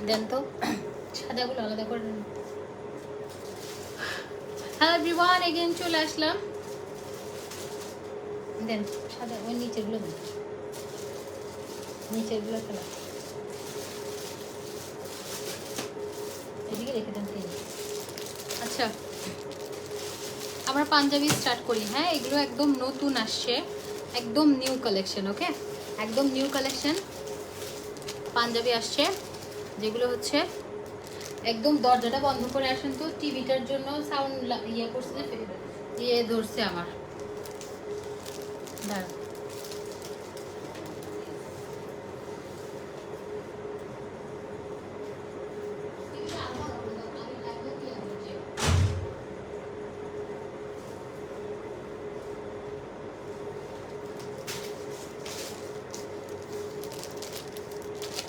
দেন তো সাদাগুলো আলাদা করে দেন। হ্যালো এভরিওয়ান, এগেইন চলে আসলাম। দেন সাদা ওই নিচেরগুলো দেন, নিচেরগুলো ফেলা এদিকে রেখে দেন। আচ্ছা, আমরা পাঞ্জাবি স্টার্ট করি। হ্যাঁ, এগুলো একদম নতুন আসছে, একদম নিউ কালেকশন। ওকে, একদম নিউ কালেকশন পাঞ্জাবি আসছে, যেগুলো হচ্ছে একদম। দরজাটা বন্ধ করে আসেন তো, টিভিটার জন্য সাউন্ড ইয়ে করছে, ইয়ে ধরছে আমার। দাঁড়া,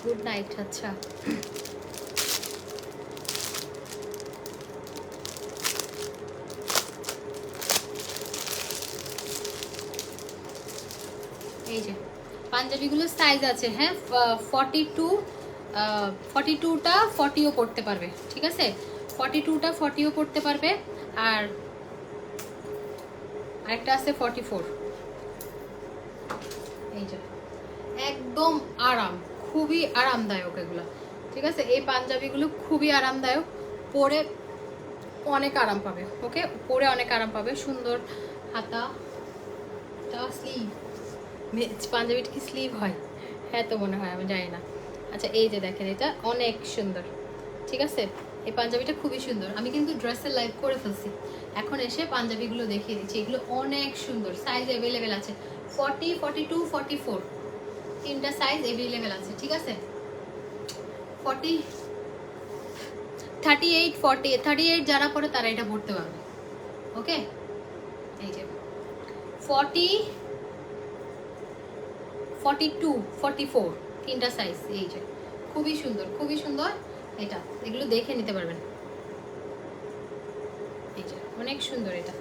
গুড নাইট। আচ্ছা, এই যে পাঞ্জাবিগুলো সাইজ আছে। হ্যাঁ, 42টা 40ও পড়তে পারবে। ঠিক আছে, 42টা 40ও পড়তে পারবে। আর আরেকটা আছে 44। এই যে একদম আরাম, খুবই আরামদায়ক এগুলো। ঠিক আছে, এই পাঞ্জাবিগুলো খুবই আরামদায়ক, পরে অনেক আরাম পাবে। ওকে, পরে অনেক আরাম পাবে। সুন্দর হাতা, স্লিভ। পাঞ্জাবিটা কি স্লিভ হয়? হ্যাঁ তো মনে হয়, আমি জানি না। আচ্ছা, এই যে দেখেন, এটা অনেক সুন্দর। ঠিক আছে, এই পাঞ্জাবিটা খুবই সুন্দর। আমি কিন্তু ড্রেসের লাইভ করে ফেলছি, এখন এসে পাঞ্জাবিগুলো দেখিয়ে দিচ্ছি। এগুলো অনেক সুন্দর, সাইজ অ্যাভেলেবেল আছে। 40, 42, 44 তিনটা সাইজ অ্যাভেলেবেল আছে। ঠিক আছে, 40, 38, 40, 38 যারা পরে তারা এটা পড়তে পারবে। ওকে, এই যে 40, 42, 44 তিনটা সাইজ। এই যে খুবই সুন্দর, খুবই সুন্দর। এটা এগুলো দেখে নিতে পারবেন। এই যে অনেক সুন্দর। এটা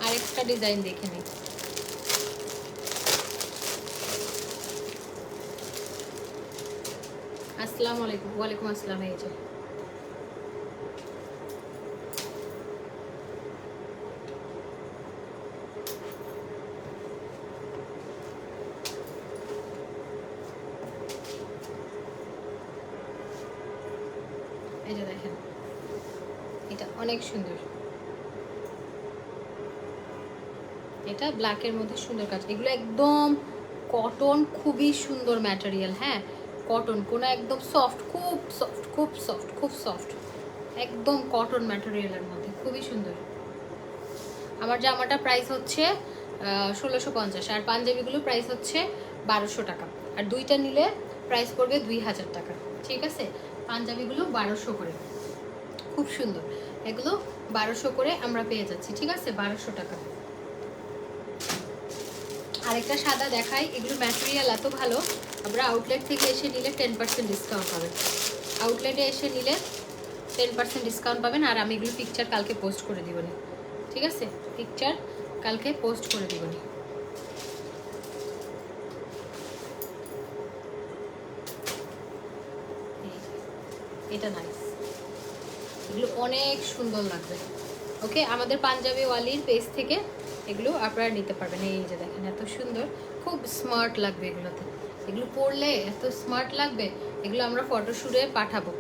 আরেকটা ডিজাইন দেখে নিই। আসসালামু আলাইকুম। ওয়ালাইকুম আসসালাম। এই যে এই যে দেখেন, এটা অনেক সুন্দর। এটা ব্ল্যাকের মধ্যে সুন্দর কাজ। এগুলো একদম কটন, খুবই সুন্দর ম্যাটেরিয়াল। হ্যাঁ, কটন, কোনো একদম সফট, খুব সফট, খুব সফট, খুব সফট, একদম কটন ম্যাটেরিয়ালের মধ্যে খুবই সুন্দর। আমার জামাটা প্রাইস হচ্ছে 1650, আর পাঞ্জাবিগুলো প্রাইস হচ্ছে 1200 টাকা। আর দুইটা নিলে প্রাইস পড়বে 2000 টাকা। ঠিক আছে, পাঞ্জাবিগুলো 1200 করে, খুব সুন্দর। এগুলো 1200 করে আমরা পেয়ে যাচ্ছি। ঠিক আছে, 1200 টাকা। আরেকটা সাদা দেখাই। এগুলো ম্যাটেরিয়াল এত ভালো, আমরা আউটলেট থেকে এসে নিলে 10% ডিসকাউন্ট পাবেন। আউটলেটে এসে নিলে 10% ডিসকাউন্ট পাবেন। আর আমি এগুলো পিকচার কালকে পোস্ট করে দিবনি। ঠিক আছে, পিকচার কালকে পোস্ট করে দিবনি। এটা নাইস, এগুলো অনেক সুন্দর লাগবে। ওকে, আমাদের পাঞ্জাবি ওয়ালির পেজ থেকে এগুলো আপনারা নিতে পারবেন। এই যে দেখেন, এত সুন্দর, খুব স্মার্ট লাগবে এগুলোতে। এগুলো পরলে এত স্মার্ট লাগবে। এগুলো আমরা ফটোশ্যুটে পাঠাবো।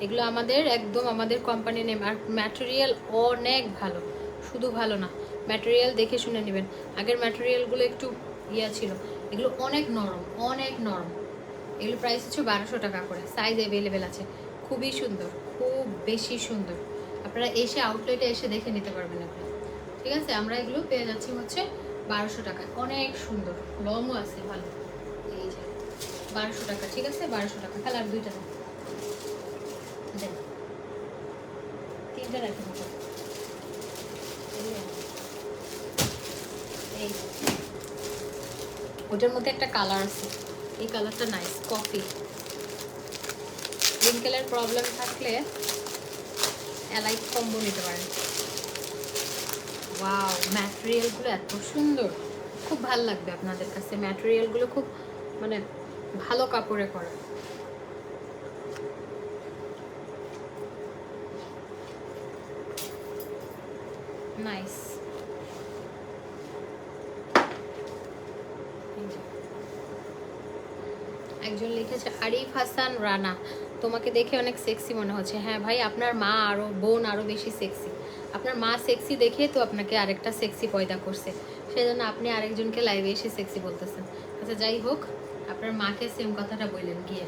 এগুলো আমাদের একদম আমাদের কোম্পানি নেম। আর ম্যাটেরিয়াল অনেক ভালো, শুধু ভালো না, ম্যাটেরিয়াল দেখে শুনে নেবেন। আগের ম্যাটেরিয়ালগুলো একটু ইয়া ছিল, এগুলো অনেক নরম, অনেক নরম। এগুলো প্রাইস হচ্ছে 1200 টাকা করে। সাইজ অ্যাভেলেবেল আছে, খুবই সুন্দর, খুব বেশি সুন্দর। আপনারা এসে আউটলেটে এসে দেখে নিতে পারবেন এগুলো। ঠিক আছে, আমরা এগুলো পেয়ে যাচ্ছি হচ্ছে 1200 টাকায়। অনেক সুন্দর, লংও আছে ভালো। এই যে 1200 টাকা। ঠিক আছে, 1200 টাকা। কালার দুইটা দেন, তিনটা রাখেন। এই ওটার মধ্যে একটা কালার আছে, এই কালারটা নাইস, কফি। রিঙ্কেলের প্রবলেম থাকলে এলাইট কম্বো নিতে পারেন। ওয়াও, ম্যাটেরিয়ালগুলো এত সুন্দর, খুব ভালো লাগবে আপনাদের কাছে। ম্যাটেরিয়ালগুলো খুব মানে ভালো কাপড়ে করা। নাইস। একজন লিখেছে আরিফ হাসান রানা, তোমাকে দেখে অনেক সেক্সি মনে হচ্ছে। হ্যাঁ ভাই, আপনার মা আরো, বোন আরো বেশি সেক্সি। আপনার মা সেক্সি দেখে তো আপনাকে আরেকটা সেক্সি পয়দা করছে, সেজন্য আপনি আরেকজনকে লাইভে এসে সেক্সি বলতেছেন। আচ্ছা যাই হোক, আপনার মাকে সেম কথাটা বললেন গিয়ে,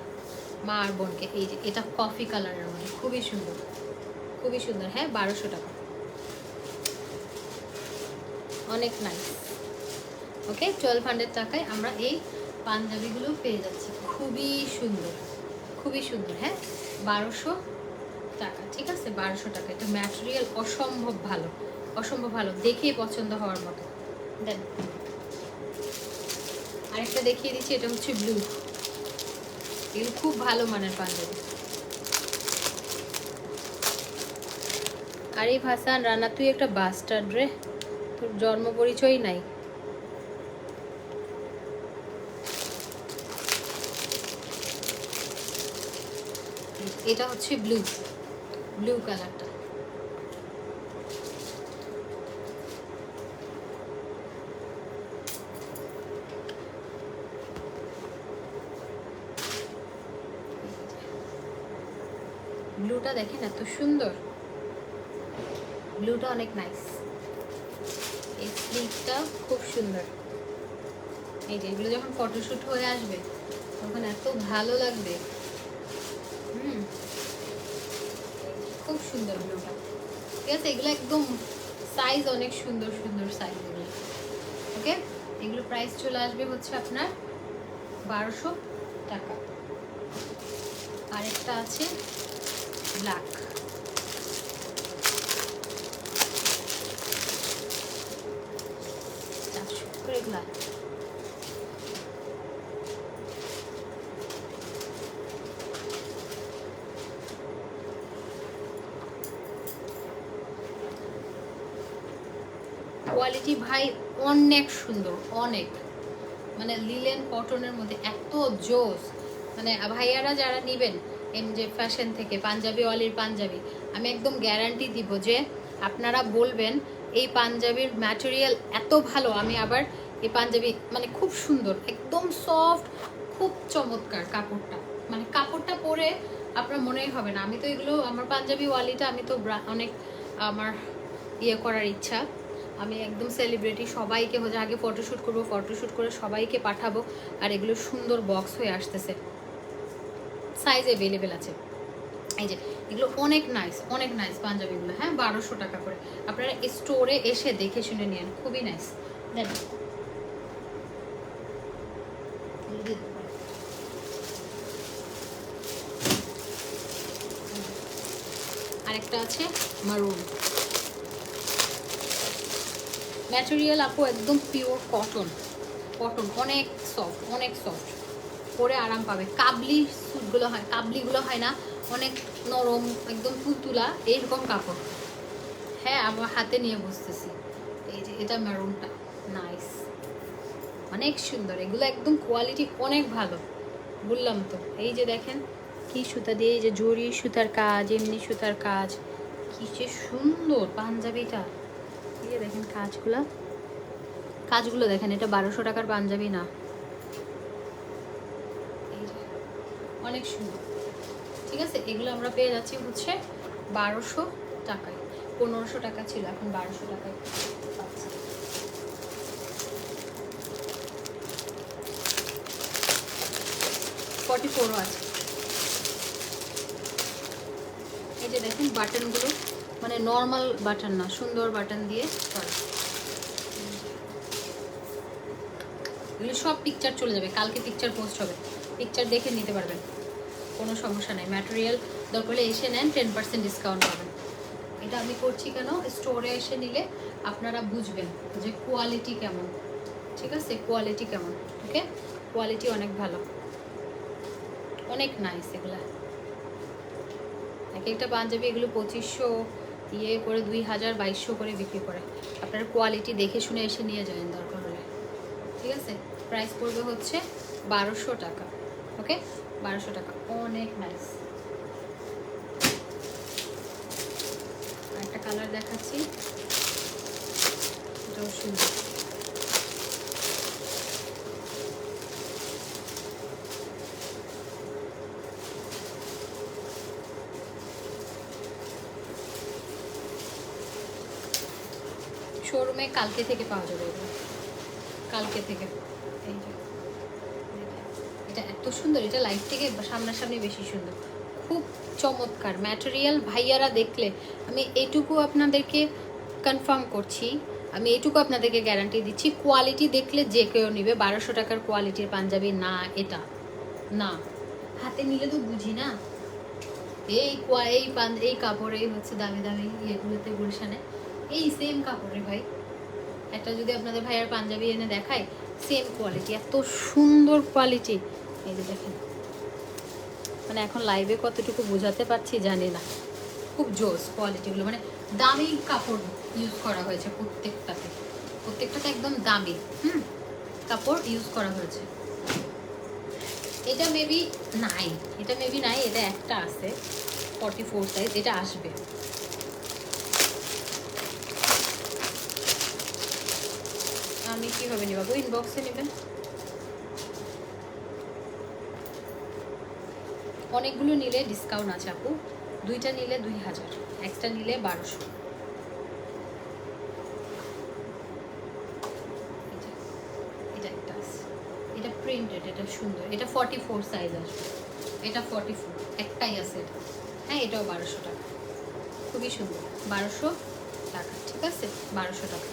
মা আর বোনকে। এই যে এটা কফি কালারের মধ্যে খুবই সুন্দর, খুবই সুন্দর। হ্যাঁ 1200 টাকা, অনেক নাইস। ওকে, 1200 টাকায় আমরা এই পাঞ্জাবিগুলো পেয়ে যাচ্ছি, খুবই সুন্দর, খুবই সুন্দর। হ্যাঁ 1200 টাকা, ঠিক আছে 1200 টাকা। এটা ম্যাটেরিয়াল অসম্ভব ভালো, অসম্ভব ভালো, দেখেই পছন্দ হওয়ার মতো। দেন আরেকটা দেখিয়ে দিচ্ছি, এটা হচ্ছে ব্লু। এগুলো খুব ভালো মানের পাঞ্জাবি। আরিফ হাসান রানা, তুই একটা বাস্টার্ড রে, তোর জন্ম পরিচয় নাই। এটা হচ্ছে ব্লু, ব্লু কালারটা। ব্লুটা দেখেন এত সুন্দর, ব্লুটা অনেক নাইস। এই স্লিভটা খুব সুন্দর। এই যে এগুলো যখন ফটোশুট হয়ে আসবে তখন এত ভালো লাগবে। খুব সুন্দর ব্লুটা, ঠিক আছে। এগুলো একদম সাইজ অনেক সুন্দর সুন্দর সাইজ এগুলো। ওকে, এগুলো প্রাইস চলে আসবে হচ্ছে আপনার 1200 টাকা। আরেকটা আছে ব্ল্যাক, এগুলা কোয়ালিটি ভাই অনেক সুন্দর, অনেক, মানে লিলেন কটনের মধ্যে এত জোস। মানে ভাইয়ারা যারা নেবেন এমজে ফ্যাশন থেকে পাঞ্জাবি ওয়ালির পাঞ্জাবি, আমি একদম গ্যারান্টি দিব যে আপনারা বলবেন এই পাঞ্জাবির ম্যাটেরিয়াল এত ভালো। আমি আবার এই পাঞ্জাবি মানে খুব সুন্দর, একদম সফট, খুব চমৎকার কাপড়টা, মানে কাপড়টা পরে আপনার মনেই হবে না। আমি তো এগুলো আমার পাঞ্জাবি ওয়ালিটা আমি তো অনেক আমার ইয়ে করার ইচ্ছা, আমি একদম সেলিব্রিটি, সবাইকে হচ্ছে আগে ফটোশ্যুট করবো, ফটোশ্যুট করে সবাইকে পাঠাবো। আর এগুলো সুন্দর বক্স হয়ে আসতেছে, সাইজ অ্যাভেলেবেল আছে। এই যে এগুলো অনেক নাইস, অনেক নাইস পাঞ্জাবিগুলো। হ্যাঁ 1200 টাকা করে, আপনারা স্টোরে এসে দেখে শুনে নিন, খুবই নাইস। দেন আরেকটা আছে মারুন ম্যাটেরিয়াল, আপু একদম পিওর কটন, কটন অনেক সফট, অনেক সফট, পরে আরাম পাবে। কাবলি স্যুটগুলো হয়, কাবলিগুলো হয় না, অনেক নরম, একদম তুলতুলা এইরকম কাপড়। হ্যাঁ আমার হাতে নিয়ে বসতেছি। এই যে এটা মেরুনটা নাইস, অনেক সুন্দর। এগুলো একদম কোয়ালিটি অনেক ভালো, বললাম তো। এই যে দেখেন কি সুতা দিয়ে, এই যে জরি সুতার কাজ, এমনি সুতার কাজ, কি যে সুন্দর পাঞ্জাবিটা। এই যে দেখেন কাজগুলো, কাজগুলো দেখেন। এটা 1200 টাকার পাঞ্জাবি না, এই যে অনেক সুন্দর, ঠিক আছে। এগুলো আমরা পেয়ে যাচ্ছি হচ্ছে 1200 টাকায়, 1500 টাকা ছিল, এখন 1200 টাকায় পাচ্ছি। 44ও আছে। এই যে দেখেন বাটনগুলো, মানে নর্মাল বাটন না, সুন্দর বাটন দিয়ে করা। এগুলো সব পিকচার চলে যাবে, কালকে পিকচার পোস্ট হবে, পিকচার দেখে নিতে পারবেন, কোনো সমস্যা নেই। ম্যাটেরিয়াল দরকার হলে এসে নেন, 10% ডিসকাউন্ট পাবেন। এটা আমি করছি কেন, স্টোরে এসে নিলে আপনারা বুঝবেন যে কোয়ালিটি কেমন, ঠিক আছে, কোয়ালিটি কেমন। ওকে, কোয়ালিটি অনেক ভালো, অনেক নাইস এগুলা। এক একটা পাঞ্জাবি এগুলো 2500 ইয়ে করে 2000 2200 করে বিক্রি করে। আপনারা কোয়ালিটি দেখে শুনে এসে নিয়ে যাবেন দরকার হলে, ঠিক আছে। প্রাইস পড়বে হচ্ছে 1200 টাকা। ওকে 1200 টাকা, অনেক নাইস। একটা কালার দেখাচ্ছি, এটাও সুন্দর। শোরুমে কালকে থেকে পাওয়া যাবে, কালকে থেকে। এই যে এটা এত সুন্দর, এটা লাইট থেকে সামনাসামনি বেশি সুন্দর, খুব চমৎকার ম্যাটেরিয়াল। ভাইয়ারা দেখলে আমি এইটুকু আপনাদেরকে কনফার্ম করছি, আমি এইটুকু আপনাদেরকে গ্যারান্টি দিচ্ছি, কোয়ালিটি দেখলে যে কেউ নেবে। 1200 টাকার কোয়ালিটির পাঞ্জাবি না এটা, না হাতে নিলে তো বুঝি না। এই এই কাপড়ে হচ্ছে দামি দামি ইয়েগুলোতে গুলশানে এই সেম কাপড়ে ভাই, একটা যদি আপনাদের ভাইয়ার পাঞ্জাবি এনে দেখায় সেম কোয়ালিটি, এত সুন্দর কোয়ালিটি। এই যে দেখেন, মানে এখন লাইভে কতটুকু বোঝাতে পারছি জানি না, খুব জোস কোয়ালিটিগুলো, মানে দামি কাপড় ইউজ করা হয়েছে প্রত্যেকটাতে, প্রত্যেকটাতে একদম দামি কাপড় ইউজ করা হয়েছে। এটা মেবি নাই, এটা মেবি নাই, এটা একটা আছে 44 সাইজ, এটা আসবে। আমি কীভাবে নিবাবো, ইনবক্সে নেবেন। অনেকগুলো নিলে ডিসকাউন্ট আছে আপু, 2টা নিলে 2000, একটা নিলে 1200। এটা একটা আছে, এটা প্রিন্টেড, এটা সুন্দর, এটা 44 সাইজ আসবে, এটা 44 একটাই আছে এটা। হ্যাঁ এটাও 1200 টাকা, খুবই সুন্দর, 1200 টাকা, ঠিক আছে 1200 টাকা।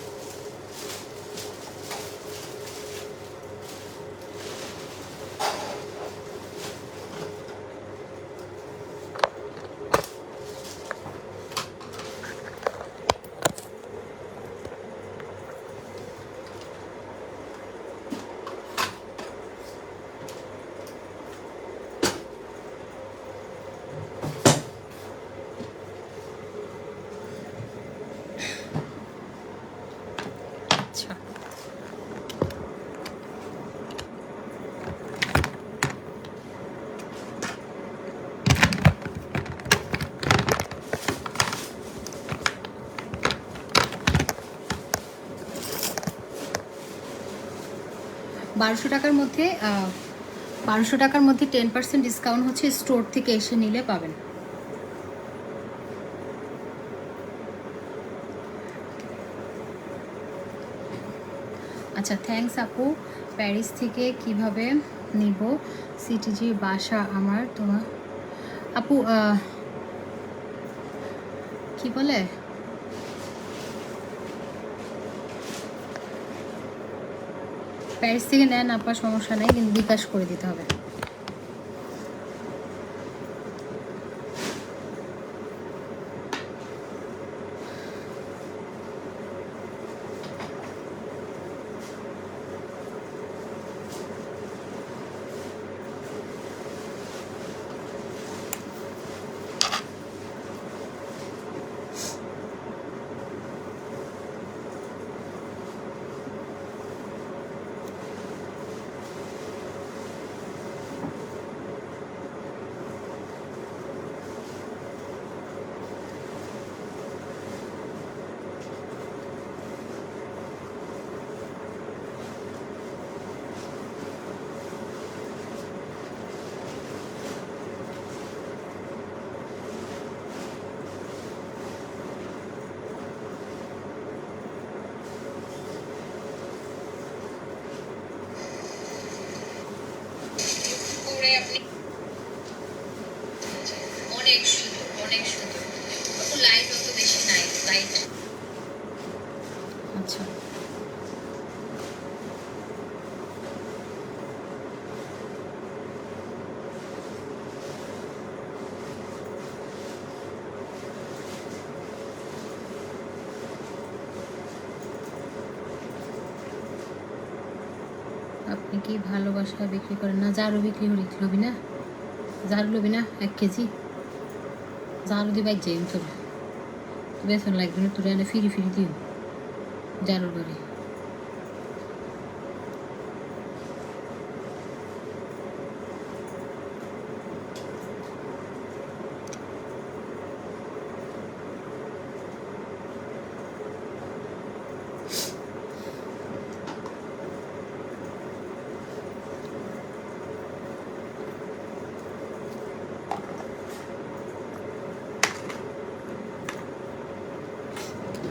1200 টাকার মধ্যে 1200 টাকার মধ্যে 10% ডিসকাউন্ট হচ্ছে, স্টোর থেকে এসে নিলে পাবেন। আচ্ছা থ্যাঙ্কস আপু। প্যারিস থেকে কিভাবে নিব, সিটিজি বাসা আমার, তোমার আপু কি বলে প্যারিস থেকে নেন আপা, সমস্যা নেই, কিন্তু বিকাশ করে দিতে হবে। অনেক সুন্দর, অনেক সুন্দর, লাইট অত বেশি নাই, লাইট। আচ্ছা আপনি কি ভালোবাসা বিক্রি করেন? না, জারও বিক্রি করি, লবি না, জারু লবি না 1 কেজি, জারু দি বাইক যাই তোর বেতন লাগবে না, তোর এনে ফিরি ফিরি দিও জারুর বাড়ি।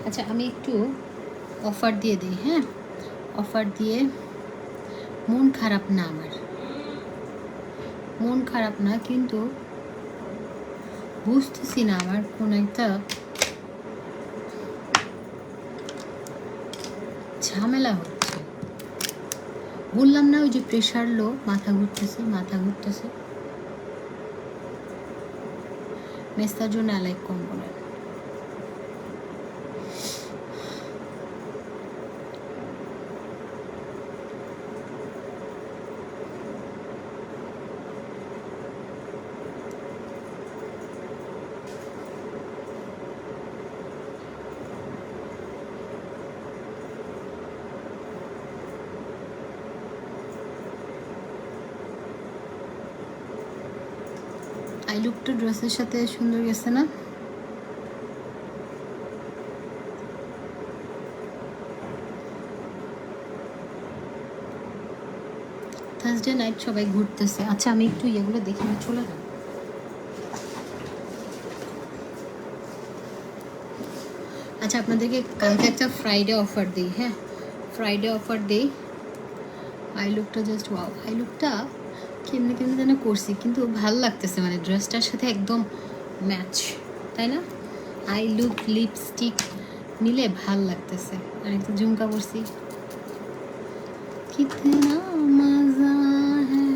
আচ্ছা আমি একটু অফার দিয়ে দিই, হ্যাঁ, অফার দিয়ে, মন খারাপ না, আমার মন খারাপ না, কিন্তু বুঝতেছি না আমার কোন একটা ঝামেলা হচ্ছে। বললাম না ওই যে প্রেশার লো, মাথা ঘুরতেছে, মাথা ঘুরতেছে। মেস্তার জন্য অ্যালাইক কম বলেন। আই লুকটা ড্রেসের সাথে সুন্দর গেছে না? থার্সডে নাইট সবাই ঘুরতেছে। আচ্ছা আমি একটু এগুলো দেখে না, চলে যান। আচ্ছা আপনাদেরকে কালকে একটা ফ্রাইডে অফার দিই, হ্যাঁ, ফ্রাইডে অফার দিই। আই লুকটা জাস্ট ওয়াও, আই লুকটা কেমনে কেমনে যেন করছি, কিন্তু ভালো লাগতেছে, মানে ড্রেসটার সাথে একদম ম্যাচ, তাই না? আই লুক লিপস্টিক নিলে ভাল লাগতেছে। আর একটু ঝুমকা পরছি, কিতনা মজা হ্যায়।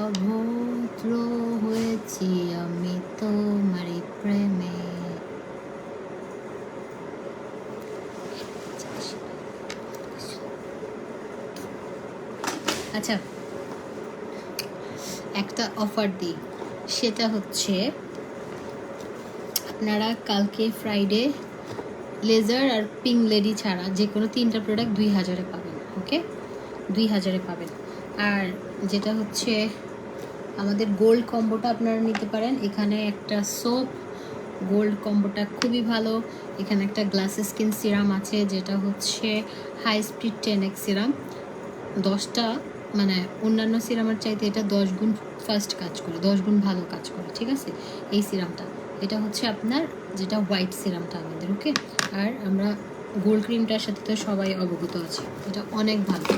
অভদ্র হয়েছি আমি তোমারই প্রেমে। আচ্ছা একটা অফার দিই, সেটা হচ্ছে আপনারা কালকে ফ্রাইডে লেজার আর পিঙ্ক লেডি ছাড়া যে কোনো 3টা প্রোডাক্ট 2000-এ পাবেন, ওকে, 2000-এ পাবেন। আর যেটা হচ্ছে আমাদের গোল্ড কম্বোটা আপনারা নিতে পারেন। এখানে একটা সোপ গোল্ড কম্বোটা খুবই ভালো। এখানে একটা গ্লাস স্কিন সিরাম আছে, যেটা হচ্ছে হাই স্পিড 10x সিরাম। 10টা মানে অন্যান্য সিরামের চাইতে এটা 10 গুণ ফাস্ট কাজ করে, 10 গুণ ভালো কাজ করে, ঠিক আছে এই সিরামটা। এটা হচ্ছে আপনার যেটা হোয়াইট সিরামটা আমাদের, ওকে। আর আমরা গোল্ড ক্রিমটার সাথে তো সবাই অবগত আছে, এটা অনেক ভালো,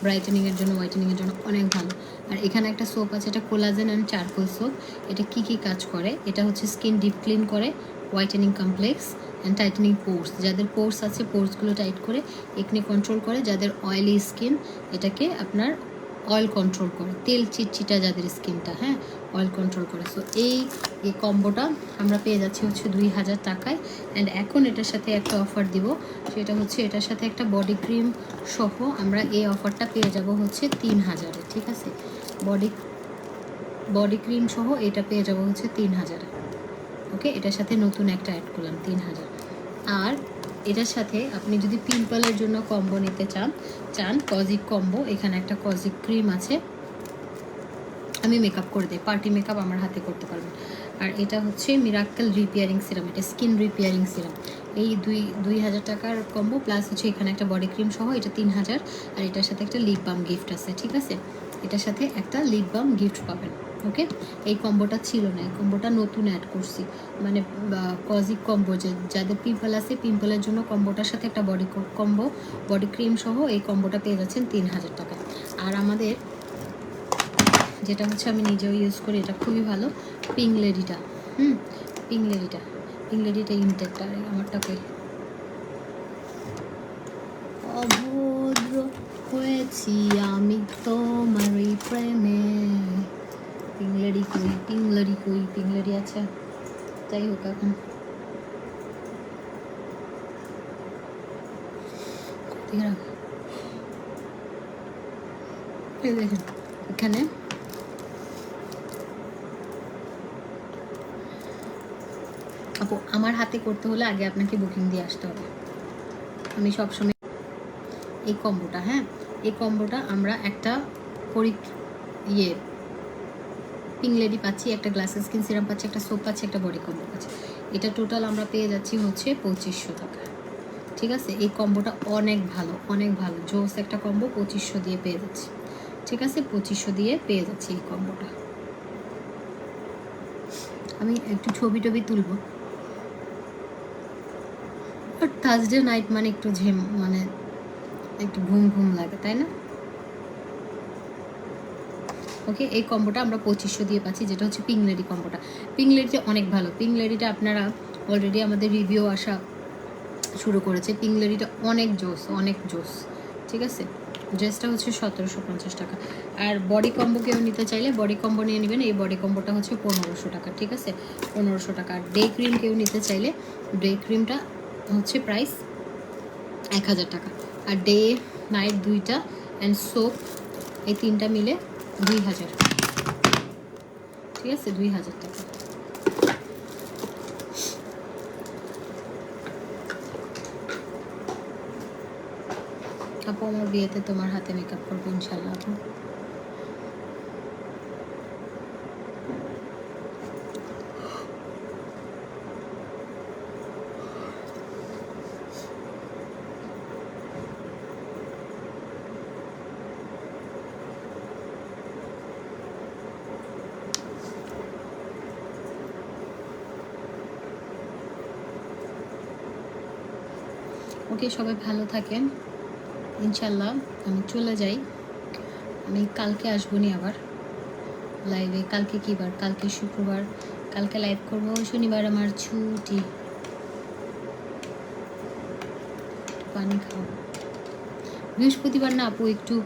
ব্রাইটেনিংয়ের জন্য, হোয়াইটেনিংয়ের জন্য অনেক ভালো। আর এখানে একটা সোপ আছে, এটা কোলাজেন অ্যান্ড চারকোল সোপ। এটা কি কি কাজ করে? এটা হচ্ছে স্কিন ডিপ ক্লিন করে, হোয়াইটেনিং কমপ্লেক্স অ্যান্ড টাইটেনিং পোর্স, যাদের পোর্স আছে পোর্সগুলো টাইট করে, একনি কন্ট্রোল করে, যাদের অয়েলি স্কিন এটাকে আপনার অয়েল কন্ট্রোল করে, তেল চিটচিটা যাদের স্কিনটা, হ্যাঁ, অয়েল কন্ট্রোল করে। সো এই কম্বোটা আমরা পেয়ে যাচ্ছি হচ্ছে 2000 টাকায়। অ্যান্ড এখন এটার সাথে একটা অফার দিব, সেটা হচ্ছে এটার সাথে একটা বডি ক্রিম সহ আমরা এই অফারটা পেয়ে যাব হচ্ছে 3000-এ, ঠিক আছে। বডি ক্রিম সহ এটা পেয়ে যাব হচ্ছে 3000-এ, ওকে। এটার সাথে নতুন একটা অ্যাড করলাম 3000। আর এটার সাথে আপনি যদি পিম্পলের জন্য কম্বো নিতে চান কজিক কম্বো, এখানে একটা কজিক ক্রিম আছে, আমি মেকআপ করে দিই, পার্টি মেকআপ আমার হাতে করতে পারবেন। আর এটা হচ্ছে মিরাক্কেল রিপেয়ারিং সিরাম, এটা স্কিন রিপেয়ারিং সিরাম। এই 2000 টাকার কম্বো, প্লাস হচ্ছে এখানে একটা বডি ক্রিম সহ এটা 3000। আর এটার সাথে একটা লিপ বাম গিফট আছে, ঠিক আছে, এটার সাথে একটা লিপ বাম গিফট পাবেন, ওকে। এই কম্বোটা ছিল না, এই কম্বোটা নতুন অ্যাড করছি, মানে কজিক কম্বো, যাদের পিম্পল আছে পিম্পলের জন্য কম্বোটার সাথে একটা বডি ক্রিম সহ এই কম্বোটা পেয়ে যাচ্ছেন 3000 টাকায়। আর আমাদের যেটা হচ্ছে আমি নিজেও ইউজ করি, এটা খুবই ভালো, পিঙ্ক লেডিটা, পিঙ্ক লেডিটা ইনটেকটা, আমারটা কই, পড়েছি আমি তোমারই প্রেমে। পিংলারি কই, পিংলারি কই, পিংলারি আছে। যাই হোক, এখন এই দেখেন এখানে আপু আমার হাতে করতে হলে আগে আপনাকে বুকিং দিয়ে আসতে হবে। আমি সবসময় এই কম্বোটা, হ্যাঁ এই কম্বোটা আমরা একটা ইয়ে পিংলেডি পাচ্ছি, একটা গ্লাসেস স্কিন সিরাম পাচ্ছি, একটা সোপ পাচ্ছি, একটা বডি কম্বো পাচ্ছি। এটা টোটাল আমরা পেয়ে যাচ্ছি হচ্ছে 2500 টাকা। ঠিক আছে, এই কম্বোটা অনেক ভালো, অনেক ভালো জোস একটা কম্বো। 2500 দিয়ে পেয়ে যাচ্ছি। ঠিক আছে, 2500 দিয়ে পেয়ে যাচ্ছি এই কম্বোটা। আমি একটু ছবি টবি তুলবো। আর থার্সডে নাইট মানে একটু মানে একটু ঘুম ঘুম লাগে, তাই না? ওকে, এই কম্বোটা আমরা 2500 দিয়ে পাচ্ছি, যেটা হচ্ছে পিংলেডি কম্বোটা। পিংলেডিটা অনেক ভালো। পিংলেডিটা আপনারা অলরেডি আমাদের রিভিউ আসা শুরু করেছে। পিংলেডিটা অনেক জোস, অনেক জোস। ঠিক আছে, ড্রেসটা হচ্ছে 1750 টাকা। আর বডি কম্বো কেউ নিতে চাইলে বডি কম্বো নিয়ে নেবেন। এই বডি কম্বোটা হচ্ছে 1500 টাকা। ঠিক আছে, 1500 টাকা। আর ডে ক্রিম কেউ নিতে চাইলে ডে ক্রিমটা হচ্ছে প্রাইস 1000 টাকা। আর ডে নাইট দুইটা অ্যান্ড সোপ এই তিনটা মিলে 2000। ঠিক আছে, 2000 টাকা। আপু আমার বিয়েতে তোমার হাতে মেকআপ করবো ইনশাল্লাহ। আপু ওকে, সবাই ভালো থাকেন ইনশাল্লাহ। আমি চলে যাই, আমি কালকে আসবো নি আবার লাইভে। কালকে কী বার? কালকে শুক্রবার। কালকে লাইভ করব। শনিবার আমার ছুটি। পানি খাও। বৃহস্পতিবার না আপু, একটু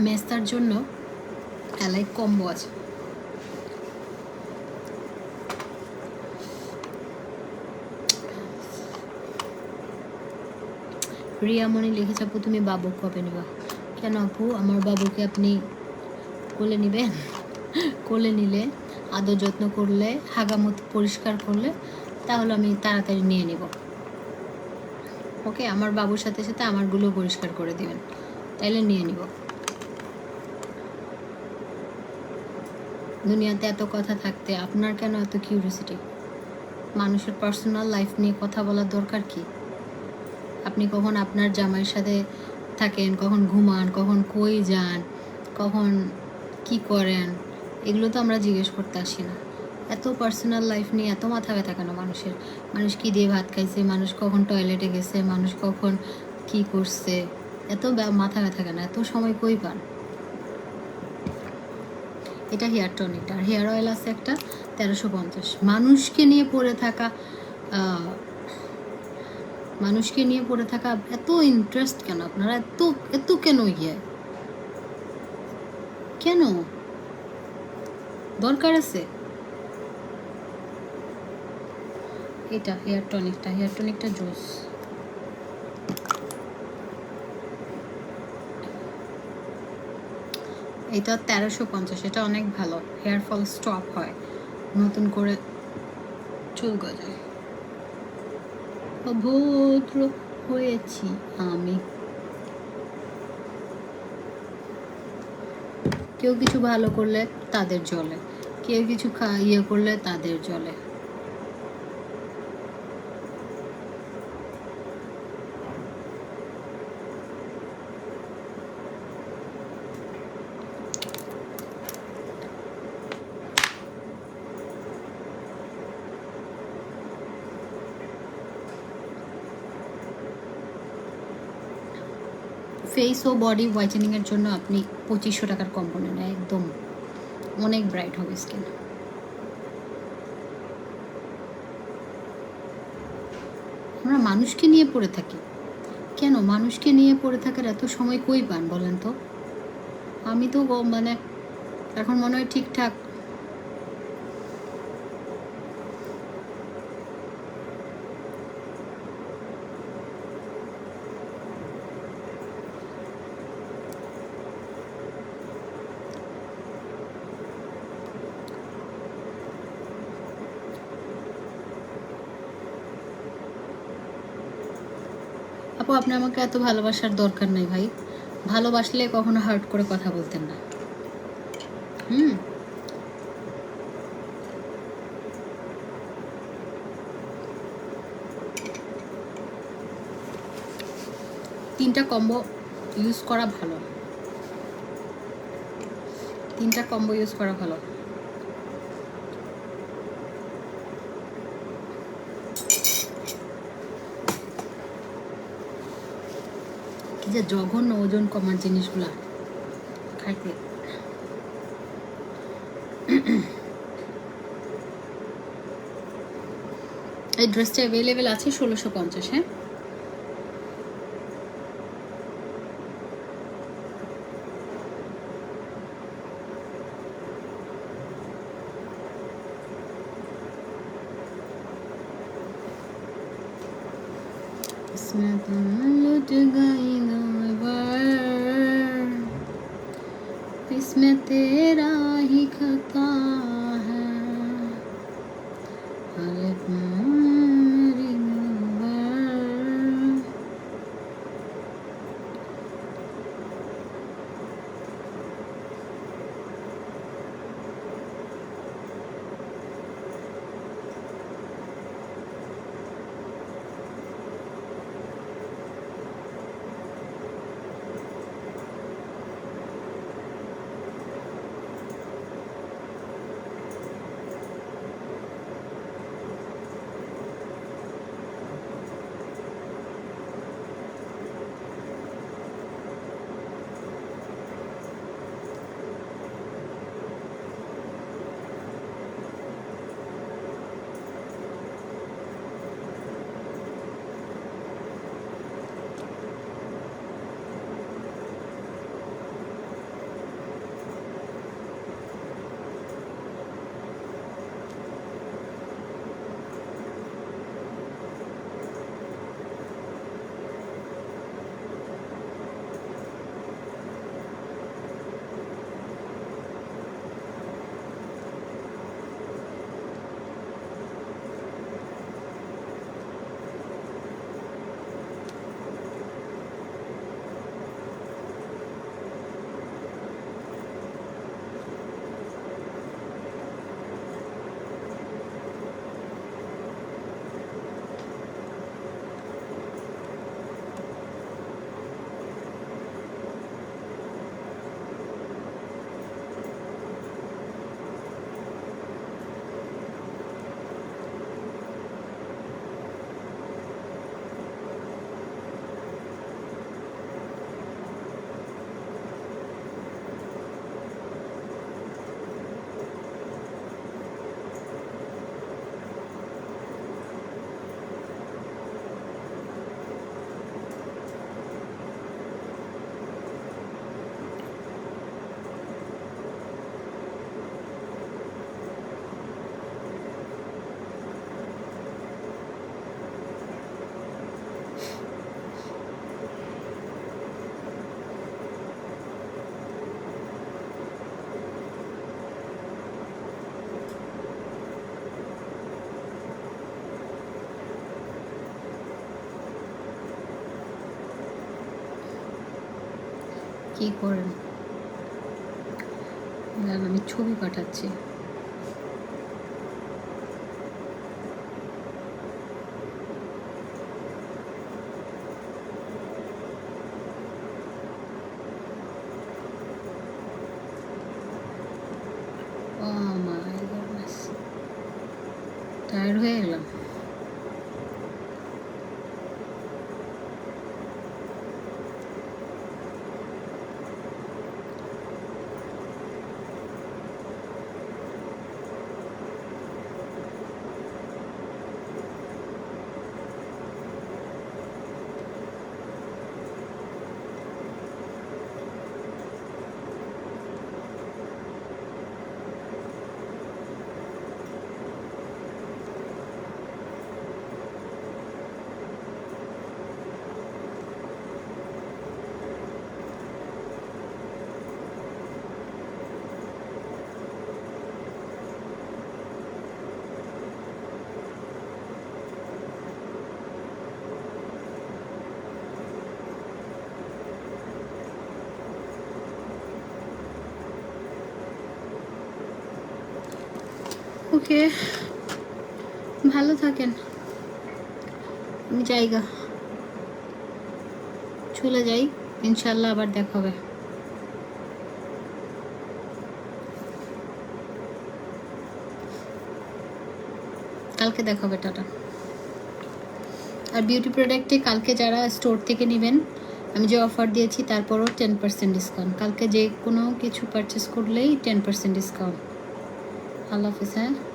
মেস্তার জন্য অ্যালাইভ কম্বো আছে। রিয়ামণি লিখেছে আপু তুমি বাবু কবে নেবা? কেন আপু, আমার বাবুকে আপনি কোলে নেবেন? কোলে নিলে, আদর যত্ন করলে, হাগামত পরিষ্কার করলে, তাহলে আমি তাড়াতাড়ি নিয়ে নিব। ওকে, আমার বাবুর সাথে সাথে আমারগুলো পরিষ্কার করে দিবেন, তাইলে নিয়ে নিব। দুনিয়াতে এত কথা থাকতে আপনার কেন এত কিউরিয়াসিটি? মানুষের পার্সোনাল লাইফ নিয়ে কথা বলার দরকার কি? আপনি কখন আপনার জামাইয়ের সাথে থাকেন, কখন ঘুমান, কখন কই যান, কখন কি করেন, এগুলো তো আমরা জিজ্ঞেস করতে আসি না। এত পার্সোনাল লাইফ নিয়ে এত মাথা ব্যথা কেন মানুষের? মানুষ কী দিয়ে ভাত খাইছে, মানুষ কখন টয়লেটে গেছে, মানুষ কখন কি করছে, এত মাথা ব্যথা কেন? এত সময় কই পান? এটা হেয়ার টনিকটা। আর হেয়ার অয়েল আছে একটা 1350। মানুষকে নিয়ে পড়ে থাকা, মানুষকে নিয়ে পড়ে থাকা এত ইন্টারেস্ট কেন আপনারা? এত এত কেন কেন দরকার আছে? এটা হেয়ার টনিকটা জোস। এটা 1350। এটা অনেক ভালো, হেয়ার ফল স্টপ হয়, নতুন করে চুল গজায়। অভদ্র হয়েছি আমি। কেউ কিছু ভালো করলে তাদের জ্বলে, কেউ কিছু করলে তাদের জ্বলে। ফেস ও বডি হোয়াইটেনিংয়ের জন্য আপনি 2500 টাকার কম্পো নেন, একদম অনেক ব্রাইট হবে স্কিন। আমরা মানুষকে নিয়ে পড়ে থাকি, কেন মানুষকে নিয়ে পড়ে থাকার এত সময় কই পান বলেন তো? আমি তো মানে এখন মনে হয় ঠিকঠাক আপু আপনি আমাকে এত ভালোবাসার দরকার নাই ভাই, ভালোবাসলে কখনো হার্ট করে কথা বলতেন না। হুম, 3টা কম্বো ইউজ করা ভালো, 3টা কম্বো ইউজ করা ভালো। কি যে জঘন্য ওজন কমার জিনিসগুলা খাইতে। এই ড্রেসটা অ্যাভেলেবেল আছে 1650। হ্যাঁ, इसमें तुम लुट गई दो बार, इसमें तेरा ही खता है, अरे मेरी दिलबर। কি করেন আমি ছবি পাঠাচ্ছি। টায়ার্ড হয়ে গেলাম। ওকে, ভালো থাকেন। আমি জায়গা চলে যাই, ইনশাল্লাহ আবার দেখা হবে। কালকে দেখা হবে, টাটা। আর বিউটি প্রোডাক্টে কালকে যারা স্টোর থেকে নেবেন, আমি যে অফার দিয়েছি তারপরও 10% ডিসকাউন্ট। কালকে যে কোনো কিছু পারচেস করলেই 10% ডিসকাউন্ট। আল্লাহ হাফিজ। হ্যাঁ।